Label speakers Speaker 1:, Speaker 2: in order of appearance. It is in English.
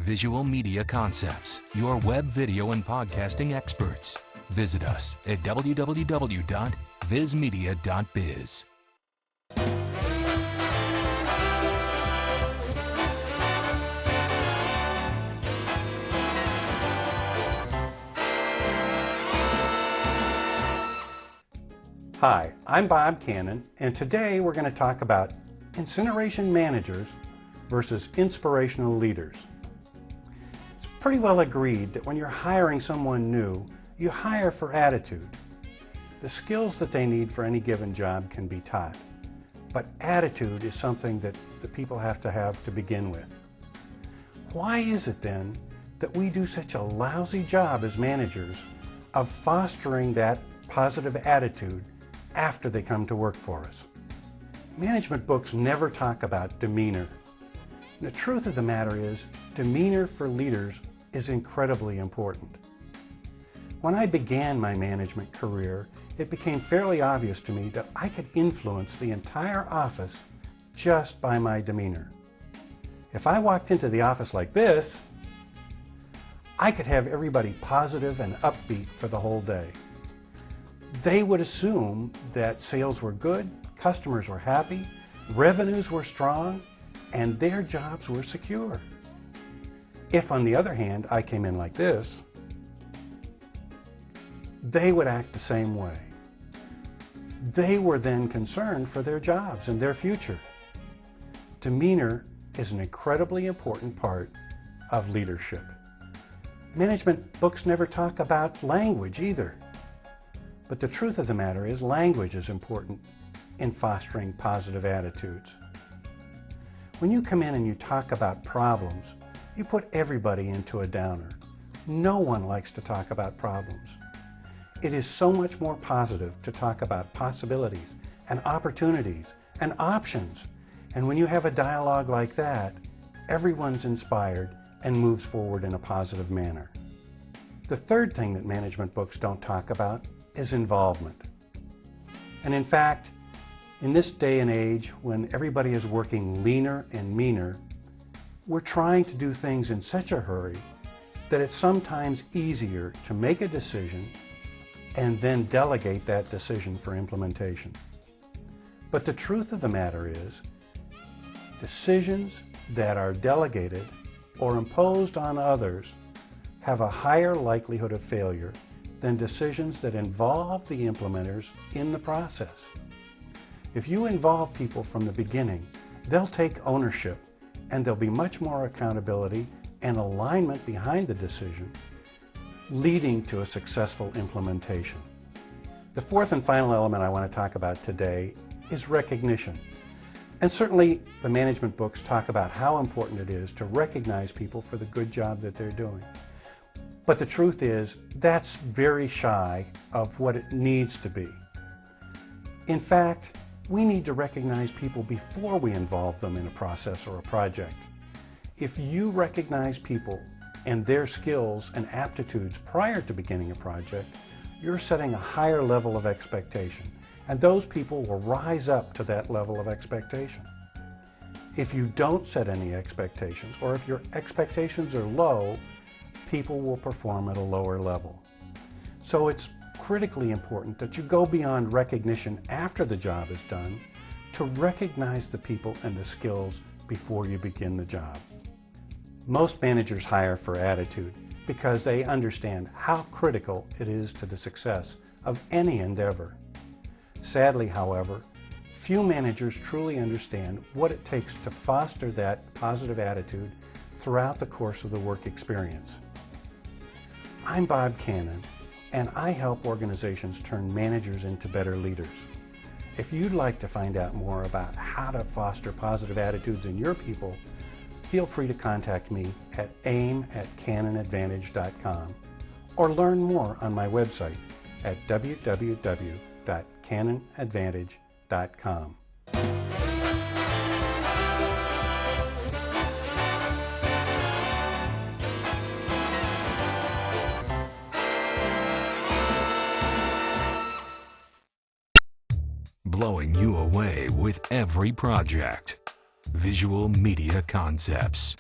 Speaker 1: Visual Media Concepts, your web video and podcasting experts. Visit us at www.vismedia.biz.
Speaker 2: Hi, I'm Bob Cannon, and today we're going to talk about incineration managers versus inspirational leaders. It's pretty well agreed that when you're hiring someone new, you hire for attitude. The skills that they need for any given job can be taught, but attitude is something that the people have to begin with. Why is it then that we do such a lousy job as managers of fostering that positive attitude after they come to work for us? Management books never talk about demeanor. The truth of the matter is, demeanor for leaders is incredibly important. When I began my management career, it became fairly obvious to me that I could influence the entire office just by my demeanor. If I walked into the office like this, I could have everybody positive and upbeat for the whole day. They would assume that sales were good, customers were happy, revenues were strong, and their jobs were secure. If, on the other hand, I came in like this, they would act the same way. They were then concerned for their jobs and their future. Demeanor is an incredibly important part of leadership. Management books never talk about language either. But the truth of the matter is, language is important in fostering positive attitudes. When you come in and you talk about problems, you put everybody into a downer. No one likes to talk about problems. It is so much more positive to talk about possibilities and opportunities and options. And when you have a dialogue like that, everyone's inspired and moves forward in a positive manner. The third thing that management books don't talk about is involvement. And in fact, in this day and age when everybody is working leaner and meaner, we're trying to do things in such a hurry that it's sometimes easier to make a decision and then delegate that decision for implementation. But the truth of the matter is, decisions that are delegated or imposed on others have a higher likelihood of failure than decisions that involve the implementers in the process. If you involve people from the beginning, they'll take ownership and there'll be much more accountability and alignment behind the decision, leading to a successful implementation. The fourth and final element I want to talk about today is recognition. And certainly the management books talk about how important it is to recognize people for the good job that they're doing. But the truth is, that's very shy of what it needs to be. In fact, we need to recognize people before we involve them in a process or a project. If you recognize people and their skills and aptitudes prior to beginning a project, you're setting a higher level of expectation, and those people will rise up to that level of expectation. If you don't set any expectations, or if your expectations are low, people will perform at a lower level. So it's critically important that you go beyond recognition after the job is done to recognize the people and the skills before you begin the job. Most managers hire for attitude because they understand how critical it is to the success of any endeavor. Sadly, however, few managers truly understand what it takes to foster that positive attitude throughout the course of the work experience. I'm Bob Cannon, and I help organizations turn managers into better leaders. If you'd like to find out more about how to foster positive attitudes in your people, feel free to contact me at aim@cannonadvantage.com or learn more on my website at www.cannonadvantage.com.
Speaker 1: Blowing you away with every project. Visual Media Concepts.